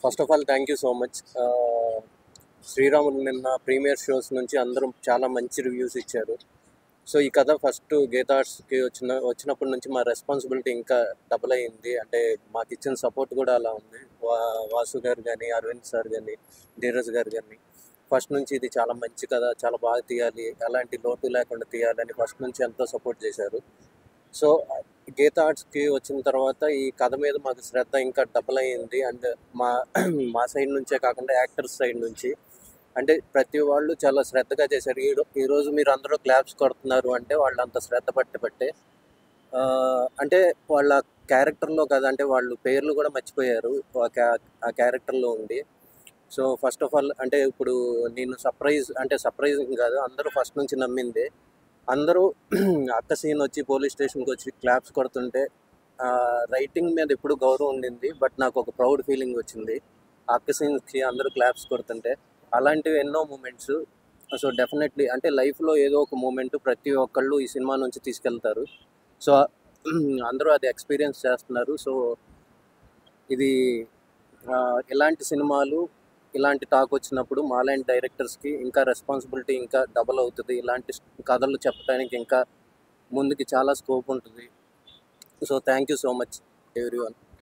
First of all thank you so much. Sriramulu నిన్న premier shows నుంచి అందరూ చాలా మంచి రివ్యూస్ ఇచ్చారు. సో ఈ కథ ఫస్ట్ గీతార్ట్స్కి వచ్చినప్పటి నుంచి మా రెస్పాన్సిబిలిటీ ఇంకా డబుల్ అయ్యింది. అంటే మాకు ఇచ్చిన సపోర్ట్ కూడా అలా ఉంది. వాసు గారు కానీ, అరవింద్ సార్ కానీ, ధీరజ్ గారు కానీ ఫస్ట్ నుంచి ఇది చాలా మంచి కథ, చాలా బాగా తీయాలి, ఎలాంటి లోటు లేకుండా తీయాలని ఫస్ట్ నుంచి ఎంతో సపోర్ట్ చేశారు. సో గీతా ఆర్ట్స్కి వచ్చిన తర్వాత ఈ కథ మీద మాకు శ్రద్ధ ఇంకా డబుల్ అయ్యింది. అండ్ మా సైడ్ నుంచే కాకుండా యాక్టర్స్ సైడ్ నుంచి అంటే ప్రతి వాళ్ళు చాలా శ్రద్ధగా చేశారు. ఈరోజు మీరు అందరూ క్లాప్స్ కొడుతున్నారు అంటే వాళ్ళు అంత శ్రద్ధ పట్టే అంటే వాళ్ళ క్యారెక్టర్లో కదా, అంటే వాళ్ళు పేర్లు కూడా మర్చిపోయారు ఆ క్యారెక్టర్లో ఉండి. సో ఫస్ట్ ఆఫ్ ఆల్ అంటే ఇప్పుడు నేను సర్ప్రైజింగ్ కాదు, అందరూ ఫస్ట్ నుంచి నమ్మింది. అందరూ అక్క సీన్ వచ్చి పోలీస్ స్టేషన్కి వచ్చి క్లాప్స్ కొడుతుంటే రైటింగ్ మీద ఎప్పుడు గౌరవం ఉండింది, బట్ నాకు ఒక ప్రౌడ్ ఫీలింగ్ వచ్చింది అక్క సీన్కి అందరూ క్లాప్స్ కొడుతుంటే. అలాంటివి ఎన్నో మూమెంట్స్. సో డెఫినెట్లీ అంటే లైఫ్లో ఏదో ఒక మూమెంట్ ప్రతి ఒక్కళ్ళు ఈ సినిమా నుంచి తీసుకెళ్తారు. సో అందరూ అది ఎక్స్పీరియన్స్ చేస్తున్నారు. సో ఇది ఇలాంటి సినిమాలు, ఇలాంటి టాక్ వచ్చినప్పుడు మాలాంటి డైరెక్టర్స్కి ఇంకా రెస్పాన్సిబిలిటీ ఇంకా డబల్ అవుతుంది. ఇలాంటి కథలు చెప్పడానికి ఇంకా ముందుకి చాలా స్కోప్ ఉంటుంది. So thank you so much everyone.